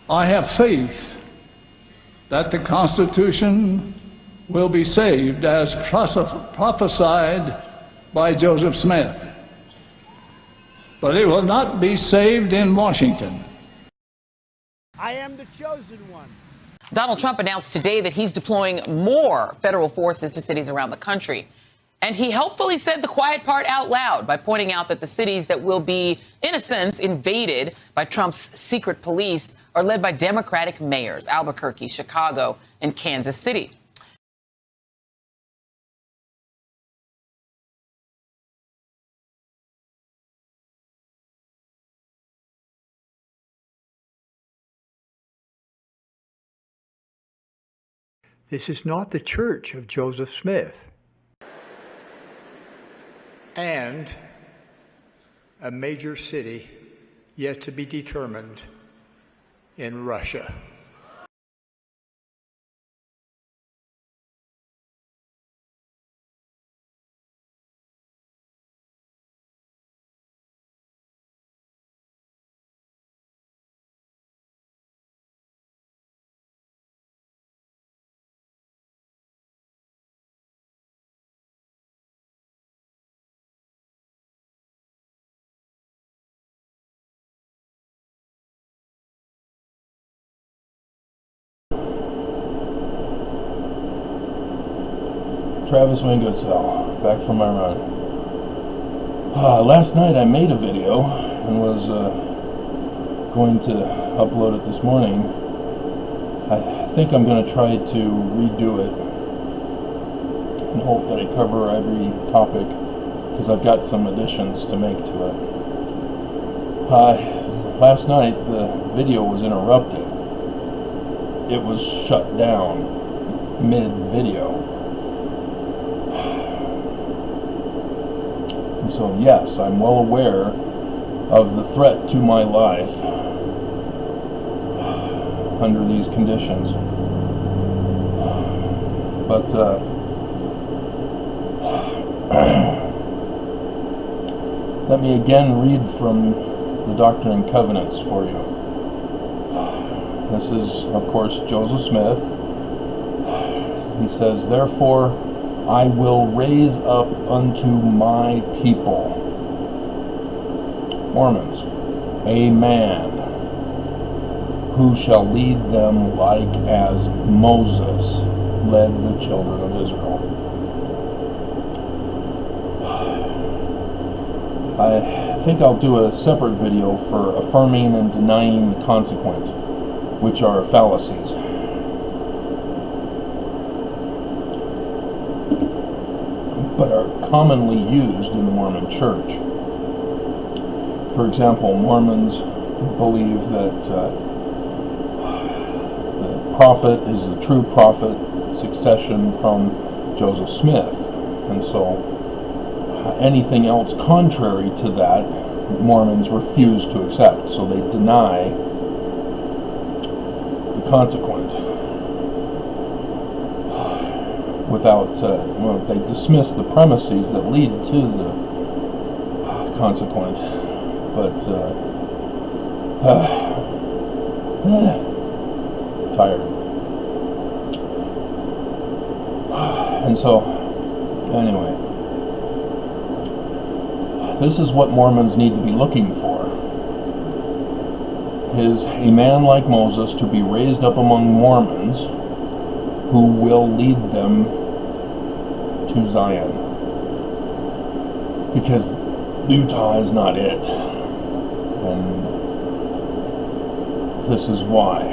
I have faith that the Constitution will be saved as prophesied by Joseph Smith. But it will not be saved in Washington. I am the chosen one. Donald Trump announced today that he's deploying more federal forces to cities around the country. And he helpfully said the quiet part out loud by pointing out that the cities that will be, in a sense, invaded by Trump's secret police are led by Democratic mayors: Albuquerque, Chicago, and Kansas City. This is not the church of Joseph Smith. And a major city yet to be determined in Russia. Travis Wingutzel, back from my run. Last night I made a video and was going to upload it this morning. I think I'm going to try to redo it and hope that I cover every topic, because I've got some additions to make to it. Last night the video was interrupted. It was shut down mid-video. And so, yes, I'm well aware of the threat to my life under these conditions. But let me again read from the Doctrine and Covenants for you. This is, of course, Joseph Smith. He says, "Therefore I will raise up unto my people," Mormons, "a man who shall lead them like as Moses led the children of Israel." I think I'll do a separate video for affirming and denying the consequent, which are fallacies. But are commonly used in the Mormon Church. For example, Mormons believe that the prophet is the true prophet, succession from Joseph Smith. And so anything else contrary to that, Mormons refuse to accept. So they deny the consequent. Without, they dismiss the premises that lead to the consequent, but tired. And so, anyway, this is what Mormons need to be looking for. Is a man like Moses to be raised up among Mormons who will lead them to Zion. Because Utah is not it. And this is why.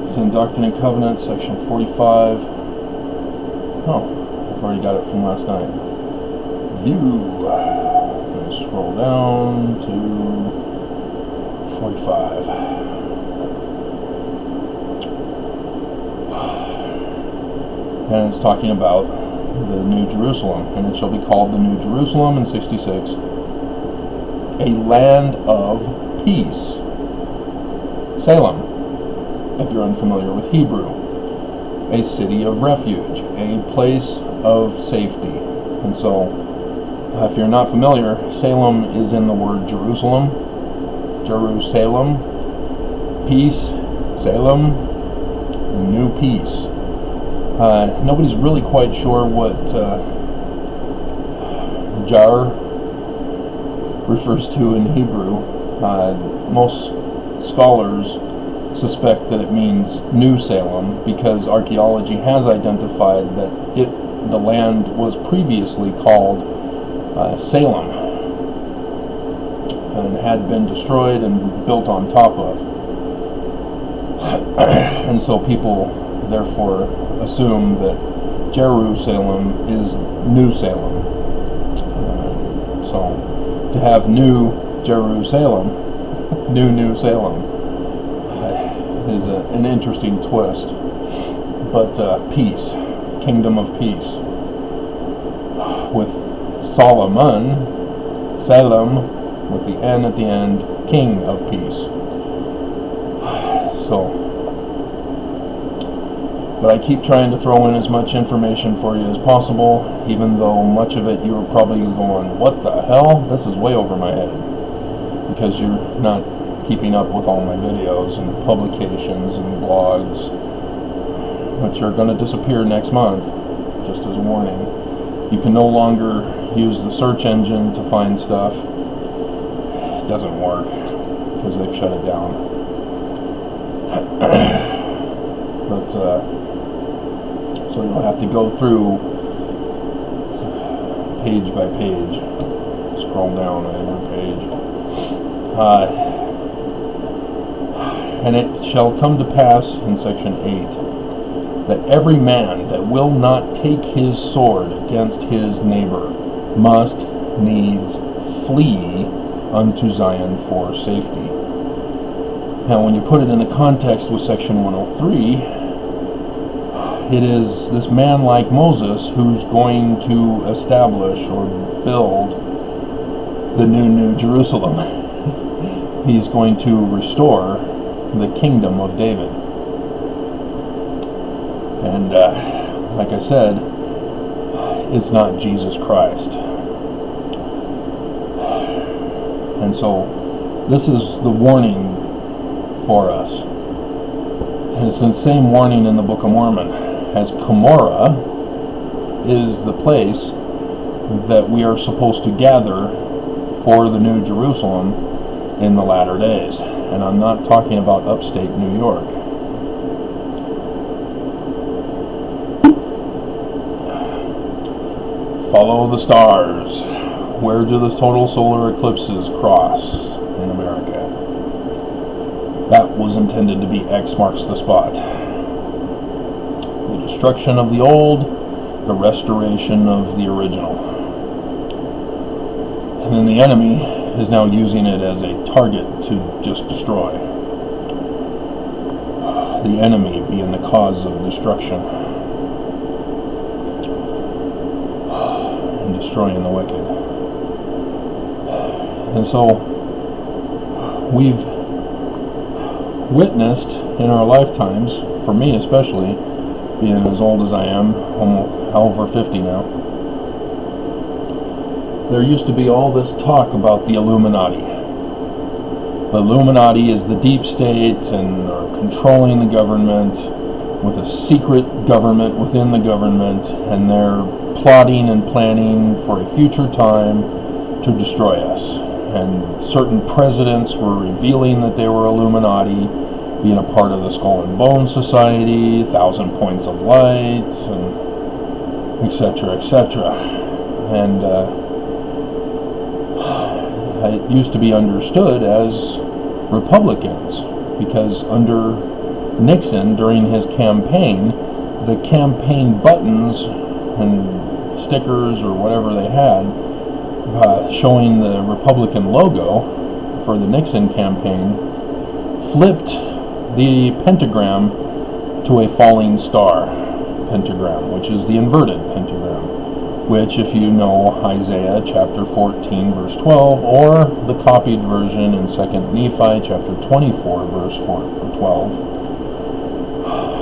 It's in Doctrine and Covenants, section 45. Oh, I've already got it from last night. View. I'm going to scroll down to 45. And it's talking about the New Jerusalem, and it shall be called the New Jerusalem in 66, a land of peace. Salem, if you're unfamiliar with Hebrew, a city of refuge, a place of safety. And so, if you're not familiar, Salem is in the word Jerusalem, Jerusalem, peace, Salem, new peace. Nobody's really quite sure what Jar refers to in Hebrew. Most scholars suspect that it means New Salem because archaeology has identified that the land was previously called Salem and had been destroyed and built on top of. And so people therefore assume that Jerusalem is New Salem. So to have New Jerusalem, New Salem, is an interesting twist. But peace, kingdom of peace, with Solomon, Salem, with the N at the end, king of peace. So, but I keep trying to throw in as much information for you as possible, even though much of it you're probably going, what the hell? This is way over my head, because you're not keeping up with all my videos and publications and blogs, which are going to disappear next month, just as a warning. You can no longer use the search engine to find stuff. It doesn't work because they've shut it down. But so you'll have to go through page by page, scroll down on every page. And it shall come to pass in section 8 that every man that will not take his sword against his neighbor must needs flee unto Zion for safety. Now, when you put it in the context with section 103, it is this man like Moses who's going to establish or build the new Jerusalem. He's going to restore the kingdom of David. And like I said, it's not Jesus Christ. And so this is the warning for us. And it's the same warning in the Book of Mormon, as Cumorah is the place that we are supposed to gather for the New Jerusalem in the latter days. And I'm not talking about upstate New York. Follow the stars. Where do the total solar eclipses cross in America? That was intended to be X marks the spot. The destruction of the old, the restoration of the original. And then the enemy is now using it as a target to just destroy. The enemy being the cause of destruction and destroying the wicked. And so we've witnessed in our lifetimes, for me especially, being as old as I am, almost over 50 now, there used to be all this talk about the Illuminati. The Illuminati is the deep state and are controlling the government with a secret government within the government, and they're plotting and planning for a future time to destroy us. And certain presidents were revealing that they were Illuminati, being a part of the Skull and Bone Society, 1,000 Points of Light, and etc., etc. And it used to be understood as Republicans, because under Nixon, during his campaign, the campaign buttons and stickers or whatever they had showing the Republican logo for the Nixon campaign flipped the pentagram to a falling star pentagram, which is the inverted pentagram, which, if you know Isaiah chapter 14 verse 12, or the copied version in 2nd Nephi chapter 24 verse 12,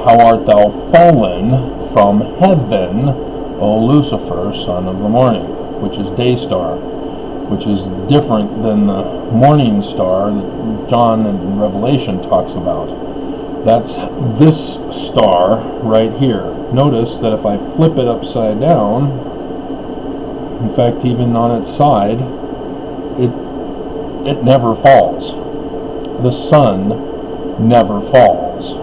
how art thou fallen from heaven, O Lucifer, son of the morning, which is day star. which is different than the morning star that John in Revelation talks about. That's this star right here. Notice that if I flip it upside down, in fact, even on its side, it never falls. The sun never falls.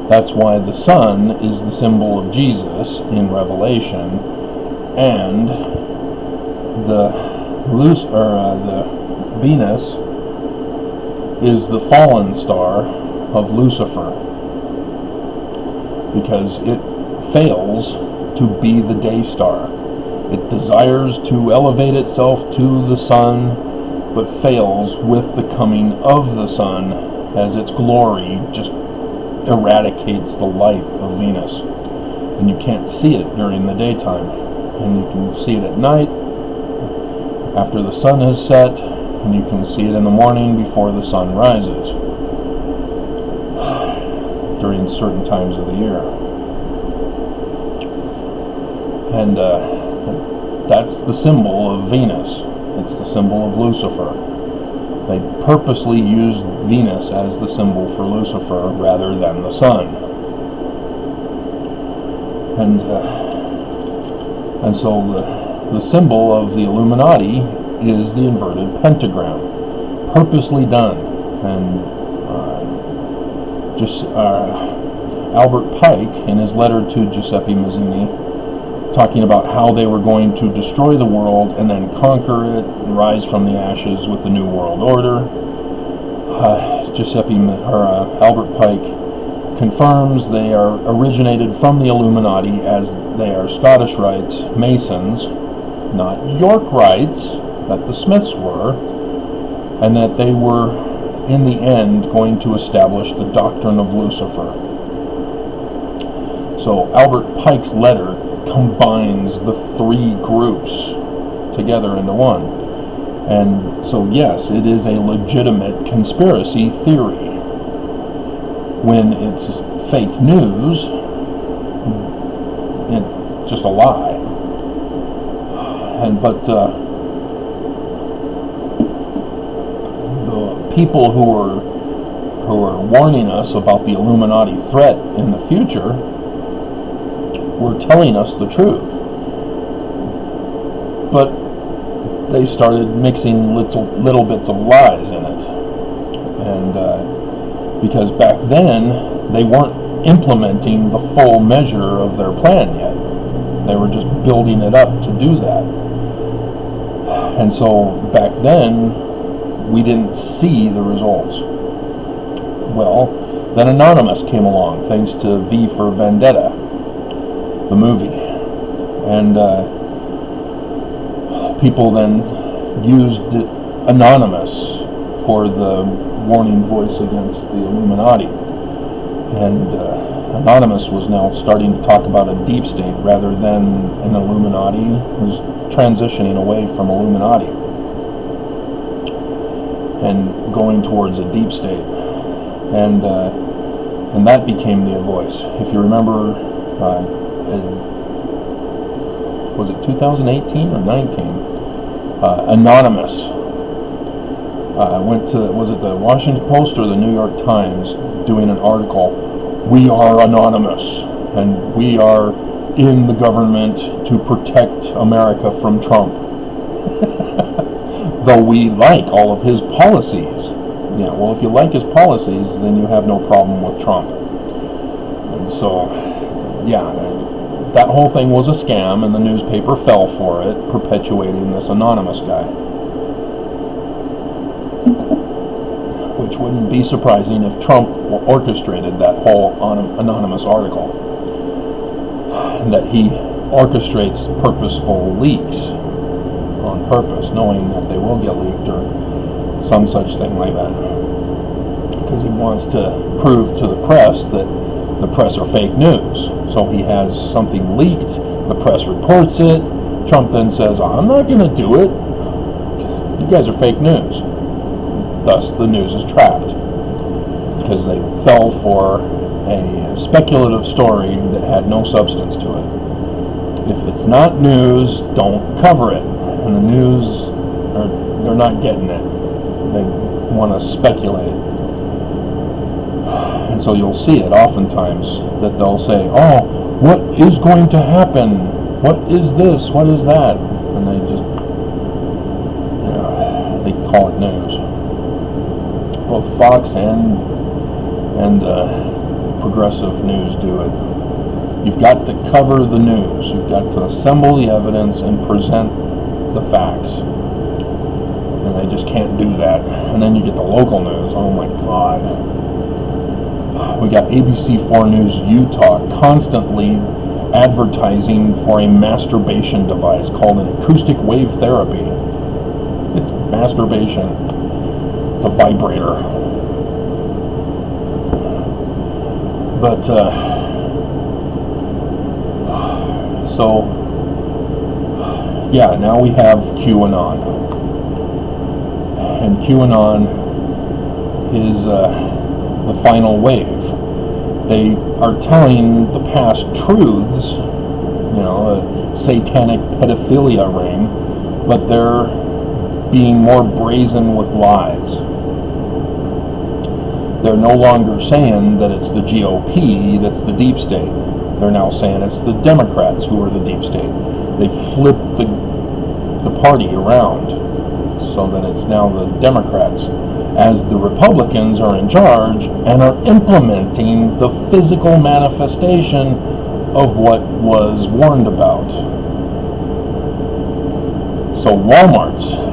That's why the sun is the symbol of Jesus in Revelation, and the Venus is the fallen star of Lucifer, because it fails to be the day star. It desires to elevate itself to the sun, but fails with the coming of the sun, as its glory just eradicates the light of Venus. And you can't see it during the daytime, and you can see it at night after the sun has set, and you can see it in the morning before the sun rises during certain times of the year. And that's the symbol of Venus. It's the symbol of Lucifer. They purposely used Venus as the symbol for Lucifer rather than the sun. And so the symbol of the Illuminati is the inverted pentagram, purposely done. And Albert Pike, in his letter to Giuseppe Mazzini, talking about how they were going to destroy the world and then conquer it and rise from the ashes with the New World Order. Albert Pike confirms they are originated from the Illuminati, as they are Scottish Rites, Masons, not York Rites that the Smiths were, and that they were in the end going to establish the doctrine of Lucifer. So Albert Pike's letter combines the three groups together into one. And so yes, it is a legitimate conspiracy theory. When it's fake news, it's just a lie. But the people who are warning us about the Illuminati threat in the future were telling us the truth, but they started mixing little bits of lies in it. And because back then they weren't implementing the full measure of their plan yet, they were just building it up to do that. And so back then we didn't see the results. Well, then Anonymous came along, thanks to V for Vendetta, the movie, and people then used Anonymous for the warning voice against the Illuminati, and Anonymous was now starting to talk about a deep state rather than an Illuminati. It was transitioning away from Illuminati and going towards a deep state, and that became the voice. If you remember, was it 2018 or 19? Anonymous went to, was it the Washington Post or the New York Times, doing an article, "We are anonymous, and we are in the government to protect America from Trump." Though we like all of his policies. Yeah, well, if you like his policies, then you have no problem with Trump. And so, yeah, that whole thing was a scam, and the newspaper fell for it, perpetuating this Anonymous guy. Which wouldn't be surprising if Trump orchestrated that whole Anonymous article. And that he orchestrates purposeful leaks on purpose, knowing that they will get leaked or some such thing like that. Because he wants to prove to the press that the press are fake news. So he has something leaked, the press reports it, Trump then says, "I'm not going to do it. You guys are fake news." Thus, the news is trapped, because they fell for a speculative story that had no substance to it. If it's not news, don't cover it. And the news they're not getting it. They want to speculate. And so you'll see it oftentimes that they'll say, oh, what is going to happen? What is this? What is that? And they just, they call it news. Both Fox and progressive news do it. You've got to cover the news. You've got to assemble the evidence and present the facts. And they just can't do that. And then you get the local news. Oh my God. We got ABC4 News Utah constantly advertising for a masturbation device called an acoustic wave therapy. It's masturbation. It's a vibrator. But, so, yeah, now we have QAnon. And QAnon is the final wave. They are telling the past truths, a satanic pedophilia ring, but they're being more brazen with lies. They're no longer saying that it's the GOP that's the deep state. They're now saying it's the Democrats who are the deep state. They flipped the party around so that it's now the Democrats, as the Republicans are in charge and are implementing the physical manifestation of what was warned about. So Walmarts,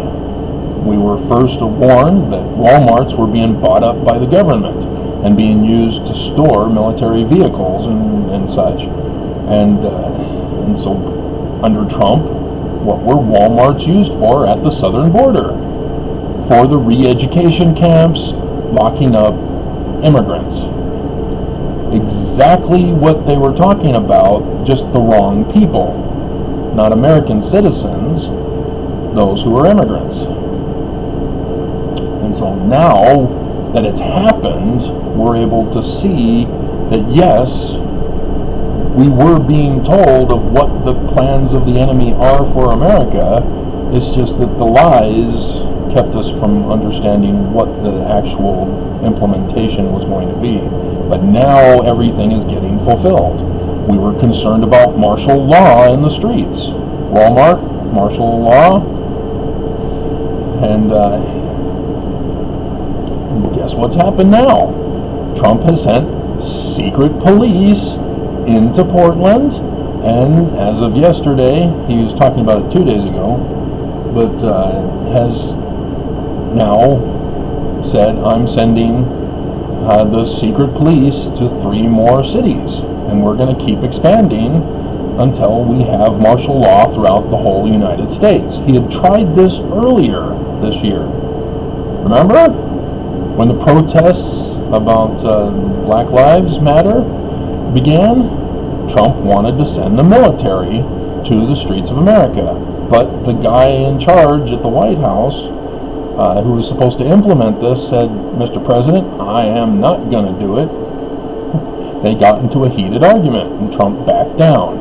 we were first warned that Walmarts were being bought up by the government and being used to store military vehicles and such. And so under Trump, what were Walmarts used for at the southern border? For the re-education camps, locking up immigrants. Exactly what they were talking about, just the wrong people. Not American citizens, those who are immigrants. And so now that it's happened, we're able to see that yes, we were being told of what the plans of the enemy are for America. It's just that the lies kept us from understanding what the actual implementation was going to be. But now everything is getting fulfilled. We were concerned about martial law in the streets. Walmart, martial law, and guess what's happened now? Trump has sent secret police into Portland, and as of yesterday, he was talking about it 2 days ago, but has now said, I'm sending the secret police to 3 more cities, and we're going to keep expanding until we have martial law throughout the whole United States. He had tried this earlier this year. Remember? When the protests about Black Lives Matter began, Trump wanted to send the military to the streets of America. But the guy in charge at the White House, who was supposed to implement this, said, Mr. President, I am not going to do it. They got into a heated argument, and Trump backed down.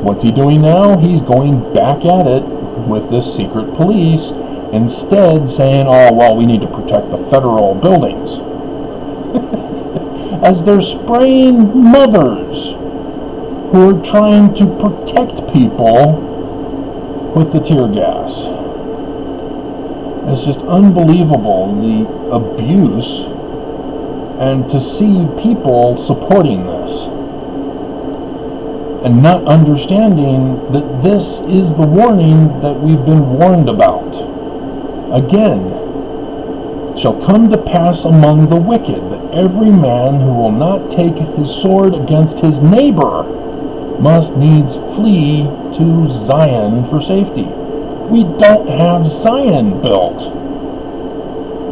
What's he doing now? He's going back at it with this secret police, instead saying, oh, well, we need to protect the federal buildings. As they're spraying mothers who are trying to protect people with the tear gas. It's just unbelievable, the abuse, and to see people supporting this and not understanding that this is the warning that we've been warned about. Again, shall come to pass among the wicked that every man who will not take his sword against his neighbor must needs flee to Zion for safety. We don't have Zion built,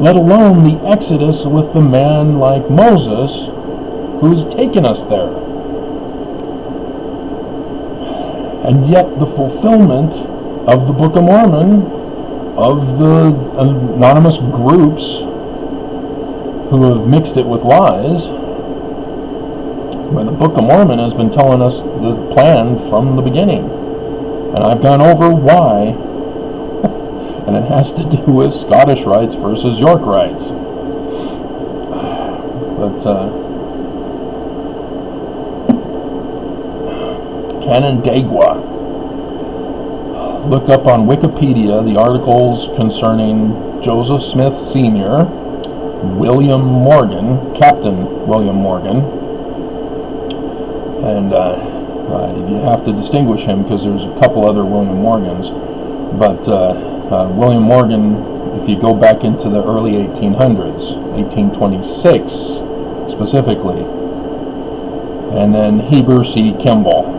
let alone the Exodus with the man like Moses who's taken us there. And yet the fulfillment of the Book of Mormon, of the anonymous groups who have mixed it with lies, when the Book of Mormon has been telling us the plan from the beginning. And I've gone over why and it has to do with Scottish rites versus York rites. But Canandaigua. Look up on Wikipedia the articles concerning Joseph Smith Sr., William Morgan, Captain William Morgan, and you have to distinguish him because there's a couple other William Morgans, but William Morgan, if you go back into the early 1800s, 1826 specifically, and then Heber C. Kimball.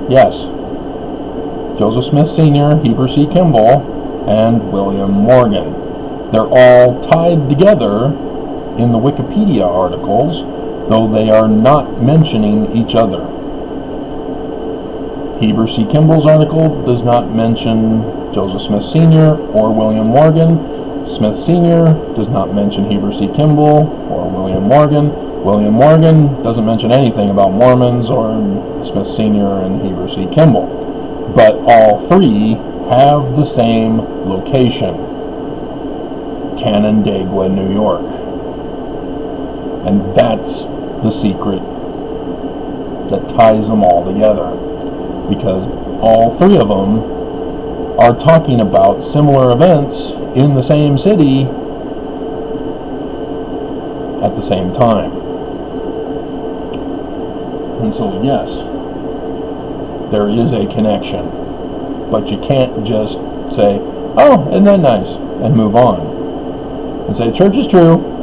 Yes, Joseph Smith Sr., Heber C. Kimball, and William Morgan. They're all tied together in the Wikipedia articles, though they are not mentioning each other. Heber C. Kimball's article does not mention Joseph Smith Sr. or William Morgan. Smith Sr. does not mention Heber C. Kimball or William Morgan. William Morgan doesn't mention anything about Mormons or Smith Sr. and Heber C. Kimball. But all three have the same location, Canandaigua, New York. And that's the secret that ties them all together, because all three of them are talking about similar events in the same city at the same time. And so, yes, there is a connection, but you can't just say, oh, isn't that nice, and move on and say church is true.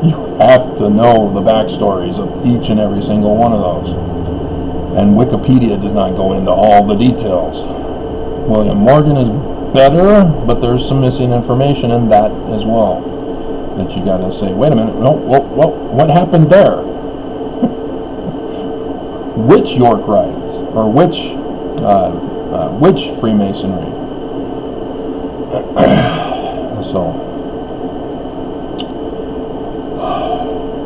You have to know the backstories of each and every single one of those, and Wikipedia does not go into all the details. William Morgan is better, but there's some missing information in that as well, that you gotta say, wait a minute, no, what happened there? Which York rites, or which Freemasonry? So,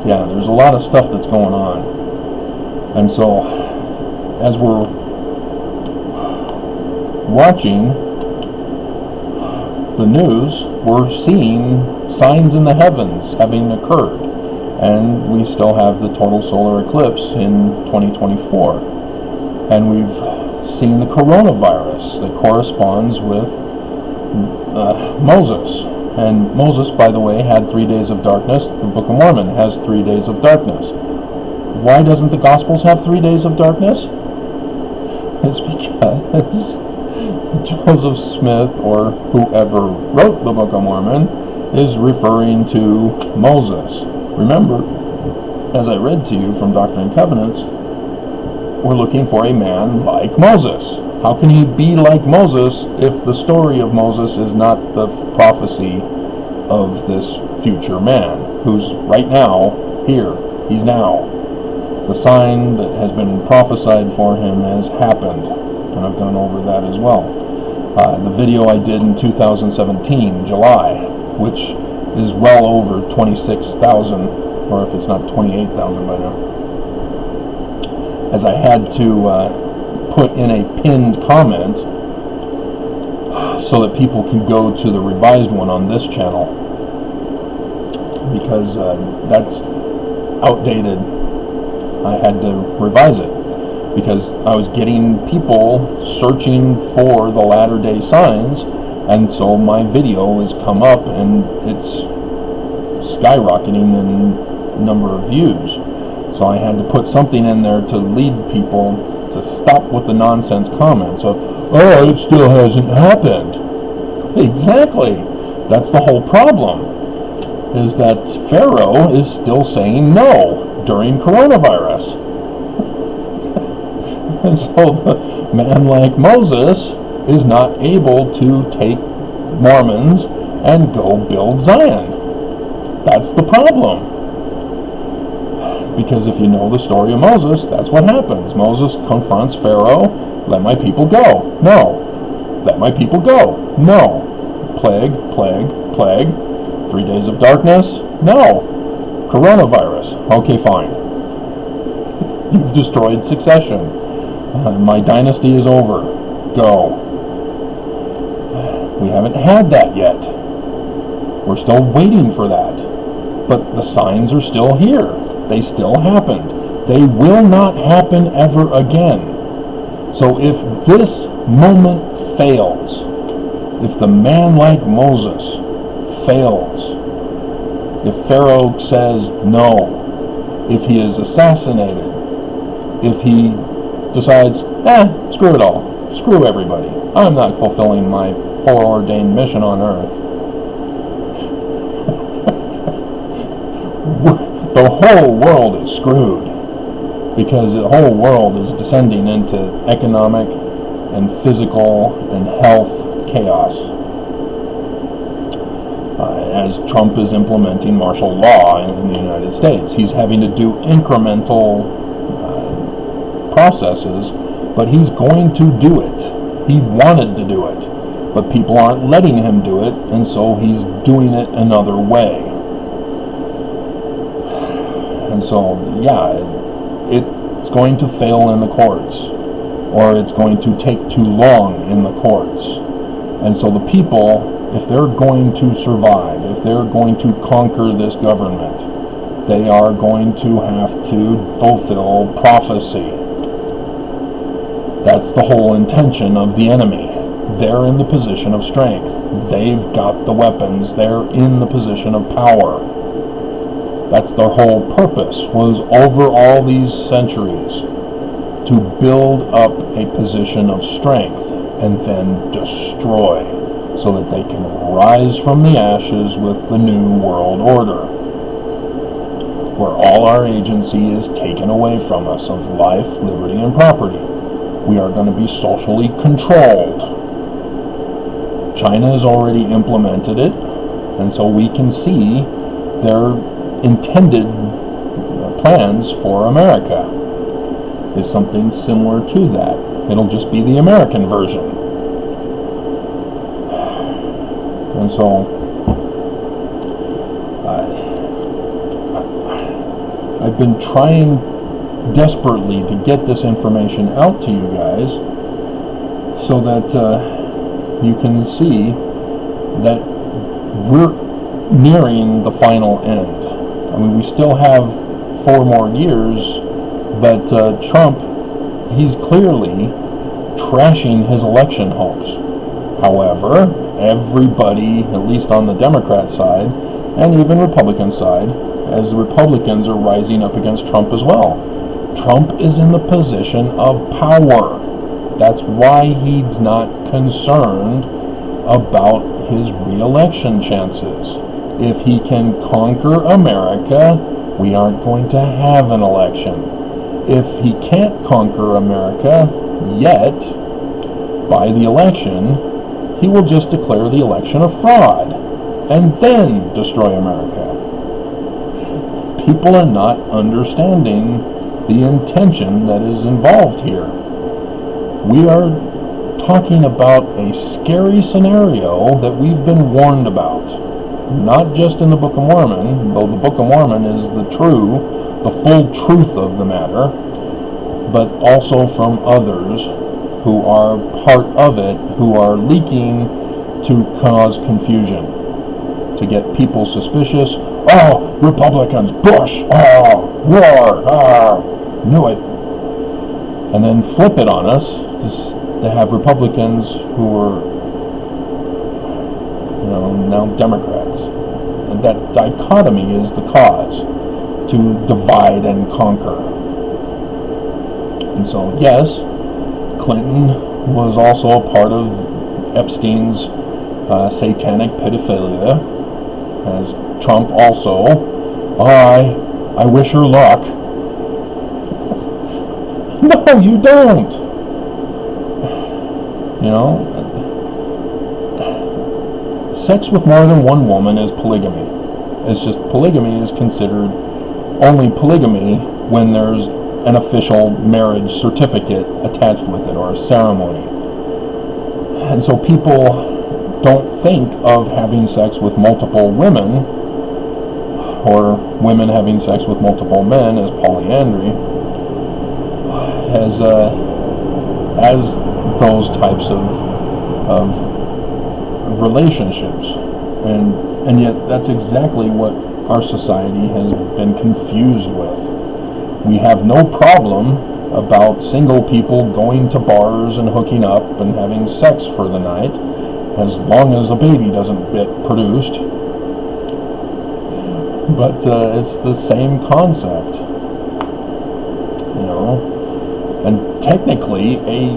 yeah, there's a lot of stuff that's going on, and so as we're watching the news, we're seeing signs in the heavens having occurred. And we still have the total solar eclipse in 2024. And we've seen the coronavirus that corresponds with Moses. And Moses, by the way, had 3 days of darkness. The Book of Mormon has 3 days of darkness. Why doesn't the Gospels have 3 days of darkness? It's because Joseph Smith, or whoever wrote the Book of Mormon, is referring to Moses. Remember, as I read to you from Doctrine and Covenants, we're looking for a man like Moses. How can he be like Moses if the story of Moses is not the prophecy of this future man, who's right now here? He's now. The sign that has been prophesied for him has happened, and I've gone over that as well. The video I did in 2017, July, which is well over 26,000, or if it's not 28,000 by now, as I had to put in a pinned comment so that people can go to the revised one on this channel, because that's outdated. I had to revise it because I was getting people searching for the latter-day signs, and so my video has come up and it's skyrocketing in number of views. So I had to put something in there to lead people to stop with the nonsense comments of, oh, it still hasn't happened. Exactly. That's the whole problem, is that Pharaoh is still saying no during coronavirus. And so the man like Moses is not able to take Mormons and go build Zion. That's the problem. Because if you know the story of Moses, that's what happens. Moses confronts Pharaoh, let my people go. No. Let my people go. No. Plague, plague, plague. 3 days of darkness. No. Coronavirus. Okay, fine. You've destroyed succession. My dynasty is over. Go. We haven't had that yet. We're still waiting for that. But the signs are still here. They still happened. They will not happen ever again. So if this moment fails, if the man like Moses fails, if Pharaoh says no, if he is assassinated, if he decides, screw it all, screw everybody, I'm not fulfilling my foreordained mission on earth, the whole world is screwed, because the whole world is descending into economic and physical and health chaos as Trump is implementing martial law in the United States. He's having to do incremental processes, but he's going to do it. He wanted to do it, but people aren't letting him do it, and so he's doing it another way. And so, yeah, it's going to fail in the courts, or it's going to take too long in the courts. And so the people, if they're going to survive, if they're going to conquer this government, they are going to have to fulfill prophecy. That's the whole intention of the enemy. They're in the position of strength. They've got the weapons. They're in the position of power. That's their whole purpose, was over all these centuries to build up a position of strength and then destroy, so that they can rise from the ashes with the new world order, where all our agency is taken away from us of life, liberty, and property. We are going to be socially controlled. China has already implemented it, and so we can see their intended plans for America is something similar to that. It'll just be the American version. And so I've been trying desperately to get this information out to you guys so that you can see that we're nearing the final end. I mean, we still have 4 more years, but Trump, he's clearly trashing his election hopes. However, everybody, at least on the Democrat side, and even Republican side, as the Republicans are rising up against Trump as well. Trump is in the position of power. That's why he's not concerned about his re-election chances. If he can conquer America, we aren't going to have an election. If he can't conquer America yet, by the election, he will just declare the election a fraud and then destroy America. People are not understanding the intention that is involved here. We are talking about a scary scenario that we've been warned about. Not just in the Book of Mormon, though the Book of Mormon is the full truth of the matter, but also from others who are part of it, who are leaking to cause confusion, to get people suspicious. Oh, Republicans, Bush, war, knew it. And then flip it on us, just to have Republicans who are now Democrats. And that dichotomy is the cause, to divide and conquer. And so, yes, Clinton was also a part of Epstein's satanic pedophilia, as Trump also. I wish her luck. No, you don't. Sex with more than one woman is polygamy. It's just polygamy is considered only polygamy when there's an official marriage certificate attached with it, or a ceremony. And so people don't think of having sex with multiple women, or women having sex with multiple men, as polyandry, as those types of relationships. And yet that's exactly what our society has been confused with. We have no problem about single people going to bars and hooking up and having sex for the night, as long as a baby doesn't get produced. But it's the same concept, you know. And technically, a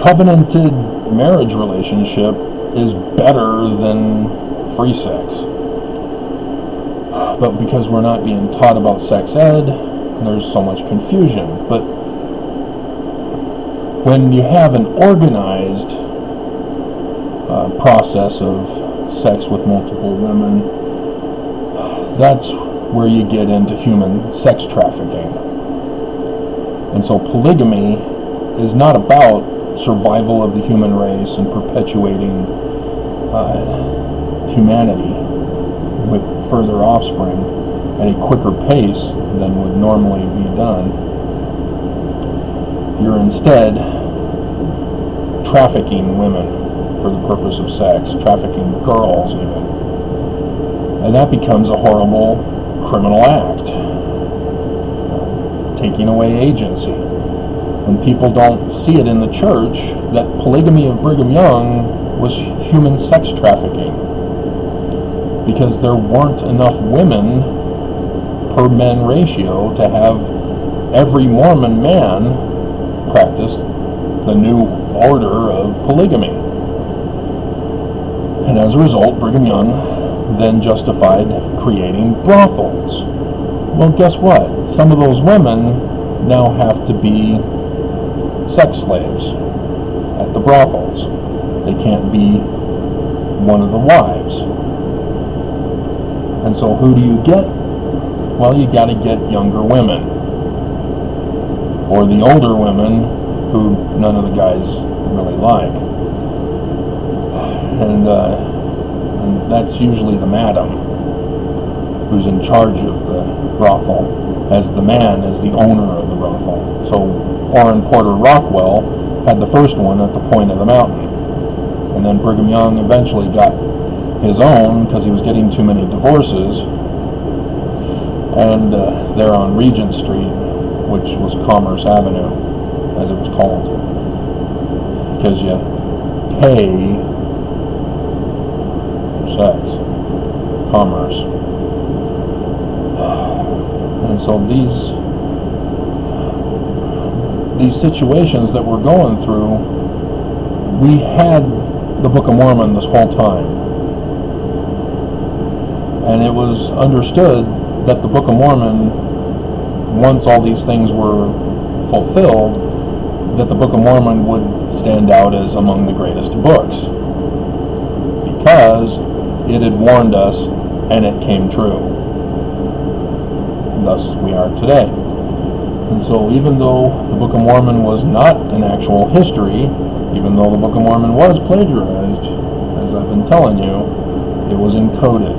covenanted marriage relationship is better than free sex. But because we're not being taught about sex ed, there's so much confusion. But when you have an organized process of sex with multiple women, that's where you get into human sex trafficking. And so polygamy is not about survival of the human race and perpetuating humanity with further offspring at a quicker pace than would normally be done. You're instead trafficking women for the purpose of sex, trafficking girls even. And that becomes a horrible criminal act, taking away agency. And people don't see it in the church that polygamy of Brigham Young was human sex trafficking, because there weren't enough women per men ratio to have every Mormon man practice the new order of polygamy. And as a result, Brigham Young then justified creating brothels. Well, guess what? Some of those women now have to be sex slaves at the brothels. They can't be one of the wives. And so who do you get? Well, you got to get younger women, or the older women who none of the guys really like. And that's usually the madam who's in charge of the brothel, as the man is the owner of the brothel. So Orrin Porter Rockwell had the first one at the point of the mountain, and then Brigham Young eventually got his own because he was getting too many divorces, and there on Regent Street, which was Commerce Avenue, as it was called, because you pay for sex, commerce. And so these situations that we're going through, we had the Book of Mormon this whole time. And it was understood that the Book of Mormon, once all these things were fulfilled, that the Book of Mormon would stand out as among the greatest books, because it had warned us and it came true. Thus we are today. And so even though the Book of Mormon was not an actual history, even though the Book of Mormon was plagiarized, as I've been telling you, it was encoded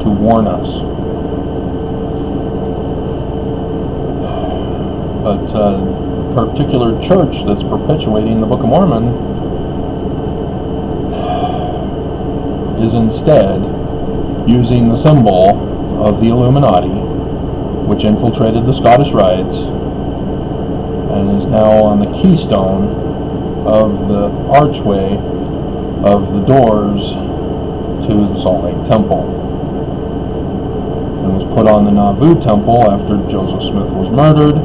to warn us. But a particular church that's perpetuating the Book of Mormon is instead using the symbol of the Illuminati, which infiltrated the Scottish Rites and is now on the keystone of the archway of the doors to the Salt Lake Temple, and was put on the Nauvoo Temple after Joseph Smith was murdered,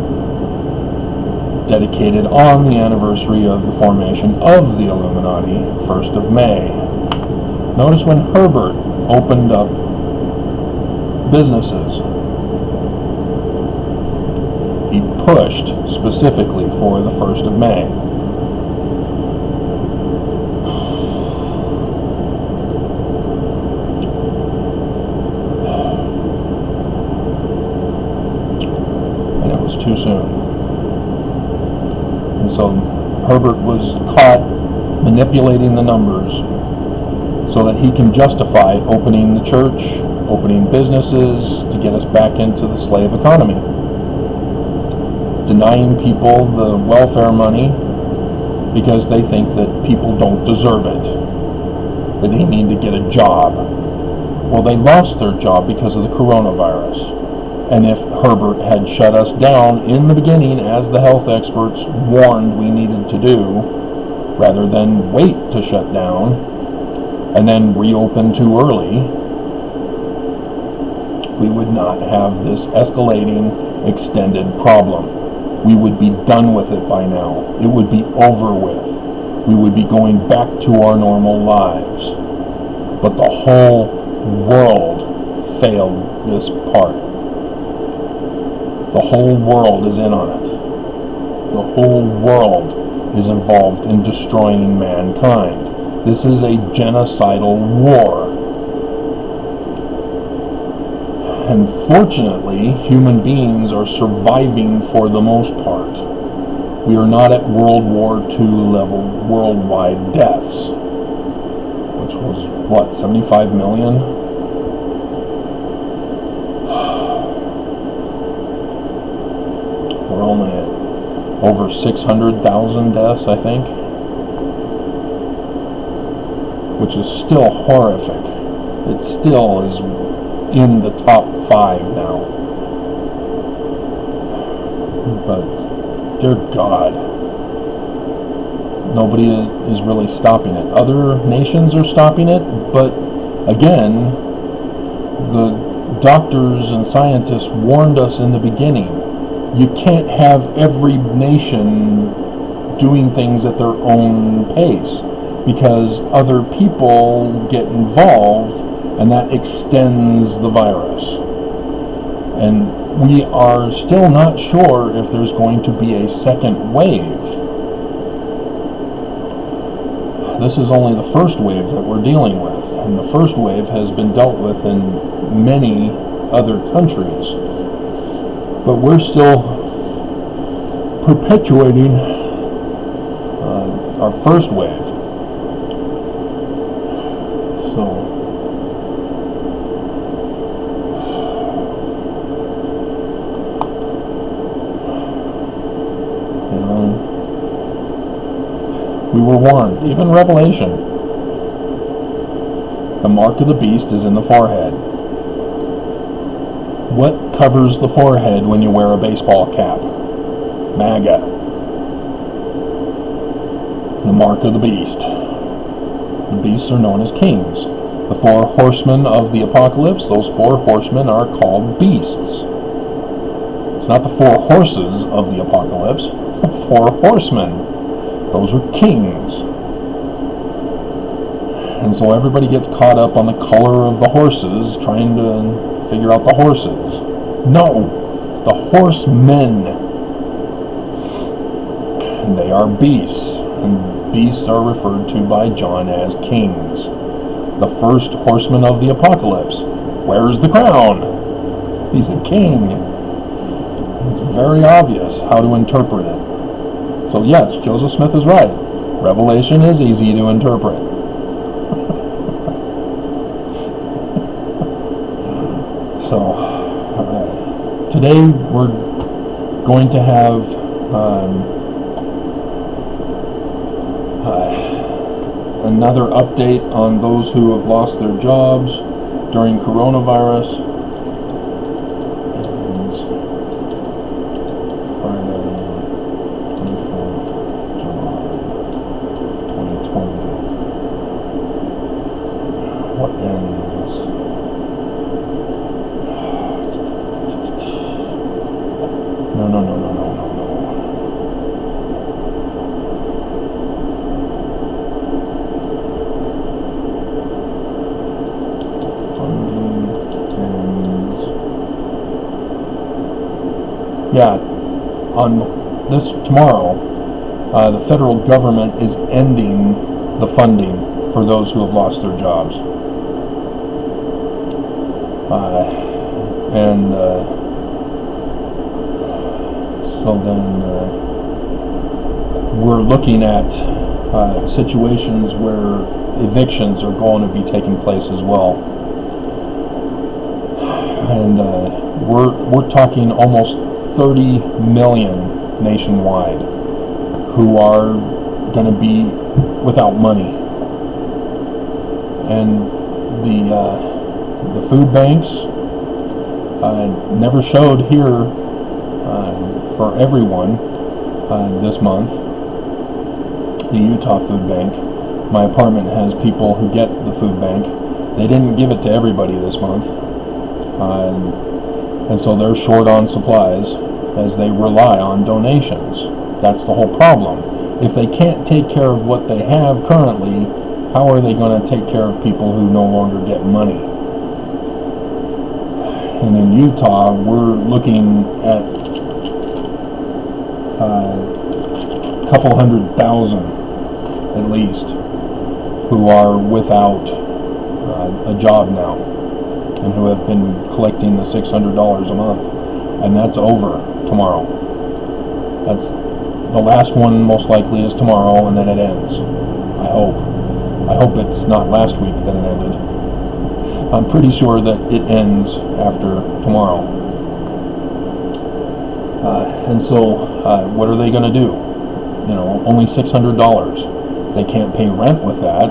dedicated on the anniversary of the formation of the Illuminati, 1st of May. Notice when Herbert opened up businesses, he pushed specifically for the 1st of May. And it was too soon. And so Herbert was caught manipulating the numbers so that he can justify opening the church, opening businesses to get us back into the slave economy, denying people the welfare money because they think that people don't deserve it. that they need to get a job. Well, they lost their job because of the coronavirus. And if Herbert had shut us down in the beginning, as the health experts warned we needed to do, rather than wait to shut down and then reopen too early, we would not have this escalating, extended problem. We would be done with it by now. It would be over with. We would be going back to our normal lives. But the whole world failed this part. The whole world is in on it. The whole world is involved in destroying mankind. This is a genocidal war. And fortunately, human beings are surviving for the most part. We are not at World War II level worldwide deaths, which was, what, 75 million? We're only at over 600,000 deaths, I think, which is still horrific. It still is in the top 5 now. But, dear God, nobody is really stopping it. Other nations are stopping it, but again, the doctors and scientists warned us in the beginning. You can't have every nation doing things at their own pace, because other people get involved, and that extends the virus. And we are still not sure if there's going to be a second wave. This is only the first wave that we're dealing with, and the first wave has been dealt with in many other countries. But we're still perpetuating our first wave. So, we were warned, even Revelation. The mark of the beast is in the forehead. What covers the forehead when you wear a baseball cap? MAGA. The mark of the beast. The beasts are known as kings. The 4 horsemen of the apocalypse, those 4 horsemen are called beasts. It's not the 4 horses of the apocalypse, it's the 4 horsemen. Those are kings. And so everybody gets caught up on the color of the horses, trying to figure out the horses. No, it's the horsemen. And they are beasts. And beasts are referred to by John as kings. The first horseman of the apocalypse wears the crown. He's a king. It's very obvious how to interpret it. So yes, Joseph Smith is right. Revelation is easy to interpret. So, today we're going to have another update on those who have lost their jobs during coronavirus. And Friday, 24th July, 2020. What ends? No. Funding ends. Yeah, on this tomorrow, the federal government is ending the funding for those who have lost their jobs. So then we're looking at situations where evictions are going to be taking place as well. And we're talking almost 30 million nationwide who are going to be without money. And the food banks never showed here for everyone this month. The Utah Food Bank. My apartment has people who get the food bank. They didn't give it to everybody this month. And so they're short on supplies as they rely on donations. That's the whole problem. If they can't take care of what they have currently, how are they going to take care of people who no longer get money? And in Utah, we're looking at a couple 100,000 at least who are without a job now and who have been collecting the $600 a month, and that's over tomorrow. That's the last one, most likely is tomorrow, and then it ends. I hope it's not last week that it ended. I'm pretty sure that it ends after tomorrow. And so what are they going to do? You know, only $600. They can't pay rent with that.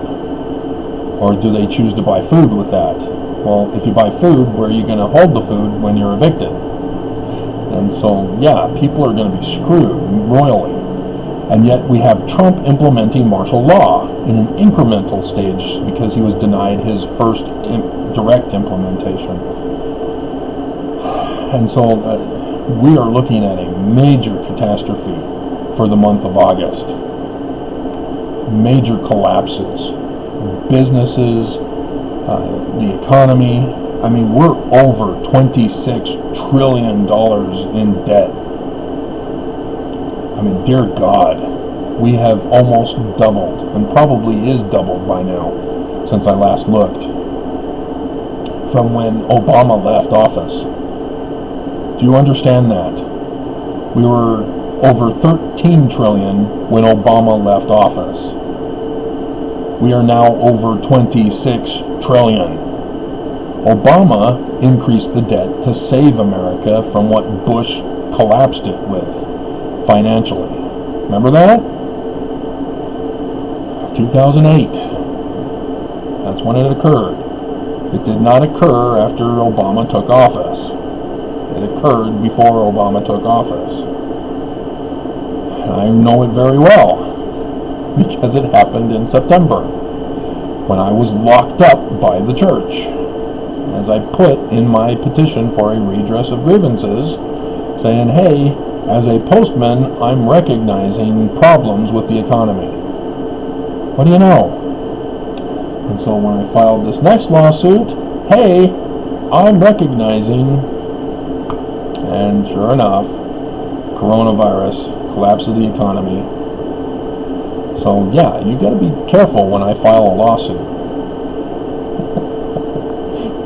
Or do they choose to buy food with that? Well, if you buy food, where are you going to hold the food when you're evicted? And so, yeah, people are going to be screwed royally. And yet we have Trump implementing martial law in an incremental stage because he was denied his first direct implementation. And so we are looking at a major catastrophe for the month of August. Major collapses. Businesses, the economy. I mean, we're over $26 trillion in debt. I mean, dear God, we have almost doubled, and probably is doubled by now, since I last looked, from when Obama left office. Do you understand that? We were over 13 trillion when Obama left office. We are now over 26 trillion. Obama increased the debt to save America from what Bush collapsed it with financially. Remember that? 2008. That's when it occurred. It did not occur after Obama took office. It occurred before Obama took office. And I know it very well because it happened in September when I was locked up by the church, as I put in my petition for a redress of grievances, saying, hey, as a postman, I'm recognizing problems with the economy. What do you know? And so when I filed this next lawsuit, hey, I'm recognizing, and sure enough, coronavirus, collapse of the economy. So yeah, you got to be careful when I file a lawsuit.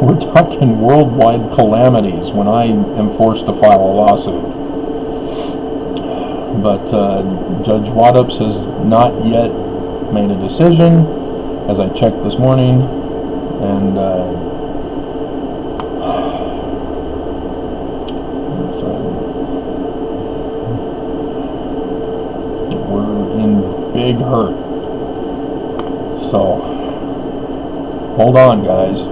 We're talking worldwide calamities when I am forced to file a lawsuit. But Judge Waddups has not yet made a decision, as I checked this morning, and we're in big hurt. So, hold on, guys.